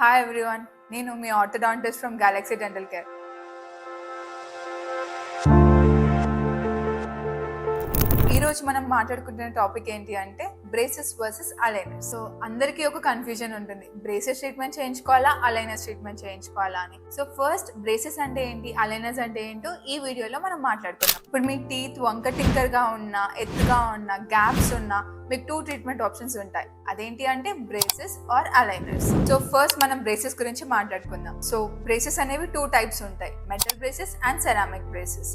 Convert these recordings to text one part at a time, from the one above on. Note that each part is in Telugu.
హాయ్ ఎవ్రీవన్, నేను మీ orthodontist from Galaxy dental care. ఈరోజు మనం మాట్లాడుకుంటున్న టాపిక్ ఏంటి అంటే బ్రేసెస్ వర్సెస్ అలైనర్స్. సో అందరికీ ఒక కన్ఫ్యూజన్ ఉంటుంది, బ్రేసెస్ ట్రీట్మెంట్ చేయించుకోవాలా, అలైనర్స్ ట్రీట్మెంట్ చేయించుకోవాలా అని. సో ఫస్ట్ బ్రేసెస్ అంటే ఏంటి, అలైనర్స్ అంటే ఏంటో ఈ వీడియోలో మనం మాట్లాడుకుందాం. ఇప్పుడు మీ టీత్ వంక టింకర్గా ఉన్నా, ఎత్తుగా ఉన్నా, గ్యాప్స్ ఉన్నా మీకు 2 ట్రీట్మెంట్ ఆప్షన్స్ ఉంటాయి. అదేంటి అంటే braces or aligners. So first మనం బ్రేసెస్ గురించి మాట్లాడుకుందాం. సో బ్రేసెస్ అనేవి 2 టైప్స్ ఉంటాయి, metal braces and ceramic braces.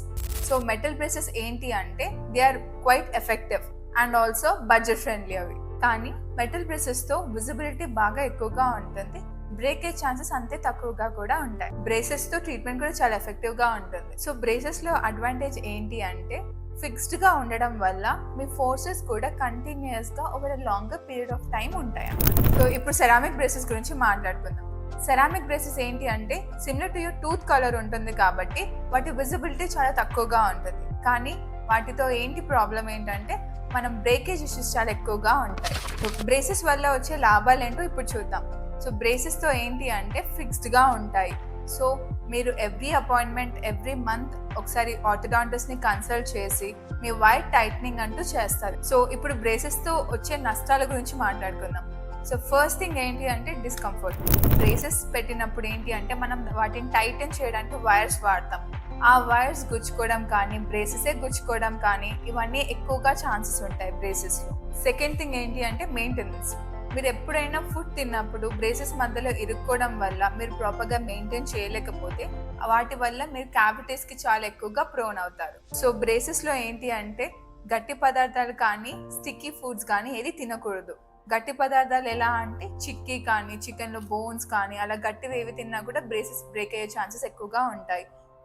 So metal braces ఏంటి అంటే they are quite effective and also budget friendly అవి. కానీ మెటల్ బ్రేసెస్తో విజిబిలిటీ బాగా ఎక్కువగా ఉంటుంది, బ్రేకేజ్ ఛాన్సెస్ అంతే తక్కువగా కూడా ఉంటాయి. బ్రేసెస్తో ట్రీట్మెంట్ కూడా చాలా ఎఫెక్టివ్గా ఉంటుంది. సో బ్రేసెస్లో అడ్వాంటేజ్ ఏంటి అంటే ఫిక్స్డ్గా ఉండడం వల్ల మీ ఫోర్సెస్ కూడా కంటిన్యూస్గా over longer period of time ఉంటాయి. సో ఇప్పుడు సెరామిక్ బ్రేసెస్ గురించి మాట్లాడుకుందాం. సెరామిక్ బ్రేసెస్ ఏంటి అంటే similar to your tooth colour ఉంటుంది కాబట్టి వాటి విజిబిలిటీ చాలా తక్కువగా ఉంటుంది. కానీ వాటితో ఏంటి ప్రాబ్లం ఏంటంటే మనం బ్రేకేజ్ ఇష్యూస్ చాలా ఎక్కువగా ఉంటాయి. సో బ్రేసెస్ వల్ల వచ్చే లాభాలు ఏంటో ఇప్పుడు చూద్దాం. సో బ్రేసెస్తో ఏంటి అంటే ఫిక్స్డ్గా ఉంటాయి. సో మీరు ఎవ్రీ అపాయింట్మెంట్ ఎవ్రీ మంత్ ఒకసారి ఆర్థోడాంటిస్ట్ని కన్సల్ట్ చేసి మీ వైట్ టైట్నింగ్ అంటూ చేస్తారు. సో ఇప్పుడు బ్రేసెస్తో వచ్చే నష్టాల గురించి మాట్లాడుకుందాం. సో ఫస్ట్ థింగ్ ఏంటి అంటే డిస్కంఫర్ట్. బ్రేసెస్ పెట్టినప్పుడు ఏంటి అంటే మనం వాటిని టైటన్ చేయడానికి వైర్స్ వాడతాం. ఆ వైర్స్ గుచ్చుకోవడం కానీ, బ్రేసెసే గుచ్చుకోవడం కానీ ఇవన్నీ ఎక్కువగా ఛాన్సెస్ ఉంటాయి బ్రేసెస్లో. సెకండ్ థింగ్ ఏంటి అంటే మెయింటెనెన్స్. మీరు ఎప్పుడైనా ఫుడ్ తిన్నప్పుడు బ్రేసెస్ మధ్యలో ఇరుక్కోవడం వల్ల మీరు ప్రాపర్గా మెయింటైన్ చేయలేకపోతే వాటి వల్ల మీరు క్యావిటీస్కి చాలా ఎక్కువగా ప్రోన్ అవుతారు. సో బ్రేసెస్లో ఏంటి అంటే గట్టి పదార్థాలు కానీ, స్టిక్కీ ఫుడ్స్ కానీ ఏది తినకూడదు. గట్టి పదార్థాలు ఎలా అంటే చిక్కీ కానీ, చికెన్లో బోన్స్ కానీ అలా గట్టివి ఏవి తిన్నా కూడా బ్రేసెస్ బ్రేక్ అయ్యే ఛాన్సెస్ ఎక్కువగా ఉంటాయి.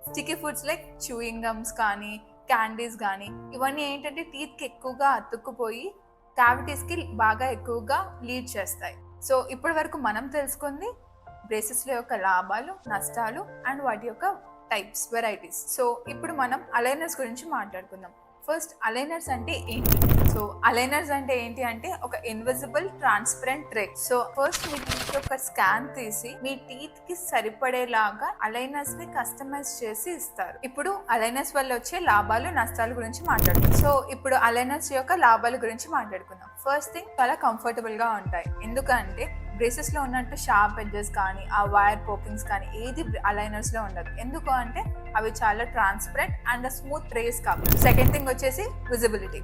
Sticky foods like chewing gums కానీ, క్యాండీస్ కానీ ఇవన్నీ ఏంటంటే టీత్కి ఎక్కువగా అతుక్కుపోయి క్యావిటీస్కి బాగా ఎక్కువగా లీడ్ చేస్తాయి. సో ఇప్పటి వరకు మనం తెలుసుకుంది బ్రేసెస్ల యొక్క లాభాలు, నష్టాలు అండ్ వాటి యొక్క టైప్స్, వెరైటీస్. సో ఇప్పుడు మనం అలైనర్స్ గురించి మాట్లాడుకుందాం. ఫస్ట్ అలైనర్స్ అంటే ఏంటి? సో అలైనర్స్ అంటే ఏంటి అంటే ఒక invisible transparent tray. So first మీ టీత్ యొక్క స్కాన్ తీసి మీ టీత్ కి సరిపడేలాగా అలైనర్స్ ని కస్టమైజ్ చేసి ఇస్తారు. ఇప్పుడు అలైనర్స్ వల్ల వచ్చే లాభాలు, నష్టాల గురించి మాట్లాడుకుందాం. సో ఇప్పుడు అలైనర్స్ యొక్క లాభాల గురించి మాట్లాడుకుందాం. ఫస్ట్ థింగ్ చాలా కంఫర్టబుల్ గా ఉంటాయి. ఎందుకంటే బ్రేసెస్ లో ఉన్నట్టు షార్ప్ ఎడ్జెస్ కానీ, ఆ వైర్ పోకింగ్స్ కానీ ఏది అలైనర్స్ లో ఉండదు. ఎందుకు అంటే అవి చాలా ట్రాన్స్పరెంట్ అండ్ స్మూత్ ట్రేస్ కాబట్టి. సెకండ్ థింగ్ వచ్చేసి విజిబిలిటీ.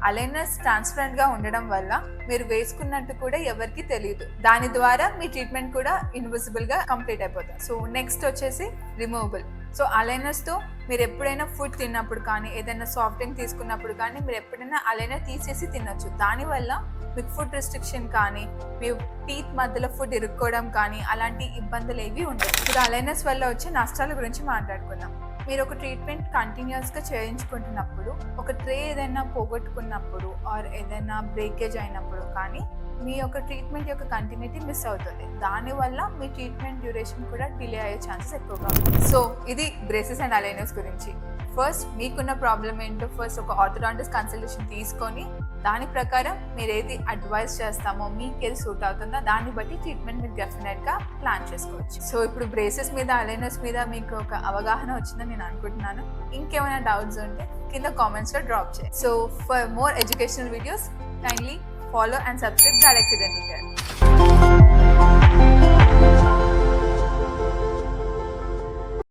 అలైనర్స్ ట్రాన్స్పరెంట్ గా ఉండడం వల్ల మీరు వేసుకున్నట్టు కూడా ఎవరికి తెలియదు. దాని ద్వారా మీ ట్రీట్మెంట్ కూడా ఇన్విజిబుల్ గా కంప్లీట్ అయిపోతుంది. సో నెక్స్ట్ వచ్చేసి రిమూవబుల్. సో అలైనర్స్తో మీరు ఎప్పుడైనా ఫుడ్ తిన్నప్పుడు కానీ, ఏదైనా సాఫ్ట్ డ్రింక్ తీసుకున్నప్పుడు కానీ మీరు ఎప్పుడైనా అలైనర్ తీసేసి తినొచ్చు. దానివల్ల మీకు ఫుడ్ రెస్ట్రిక్షన్ కానీ, మీ టీత్ మధ్యలో ఫుడ్ ఇరుక్కోవడం కానీ అలాంటి ఇబ్బందులు ఏవి ఉండవు. ఇప్పుడు అలైనర్స్ వల్ల వచ్చే నష్టాల గురించి మాట్లాడుకుందాం. మీరు ఒక ట్రీట్మెంట్ కంటిన్యూస్గా చేయించుకుంటున్నప్పుడు, ఒక ట్రే ఏదైనా పోగొట్టుకున్నప్పుడు ఆర్ ఏదైనా బ్రేకేజ్ అయినప్పుడు కానీ మీ యొక్క ట్రీట్మెంట్ యొక్క కంటిన్యూటీ మిస్ అవుతుంది. దానివల్ల మీ ట్రీట్మెంట్ డ్యూరేషన్ కూడా డిలే అయ్యే ఛాన్సెస్ ఎక్కువగా ఉంటుంది. సో ఇది బ్రేసెస్ అండ్ అలైనర్స్ గురించి. ఫస్ట్ మీకున్న ప్రాబ్లం ఏంటో ఫస్ట్ ఒక ఆర్థోడాంటిస్ట్ కన్సల్టేషన్ తీసుకొని దాని ప్రకారం మీరు ఏది అడ్వైస్ చేస్తామో, మీకు ఏది సూట్ అవుతుందో దాన్ని బట్టి ట్రీట్మెంట్ మీరు డెఫినెట్గా ప్లాన్ చేసుకోవచ్చు. సో ఇప్పుడు బ్రేసెస్ మీద, అలైనర్స్ మీద మీకు ఒక అవగాహన వచ్చిందని నేను అనుకుంటున్నాను. ఇంకేమైనా డౌట్స్ ఉంటే కింద కామెంట్స్లో డ్రాప్ చేయండి. So for more educational videos kindly follow and subscribe Galaxy Dental Care.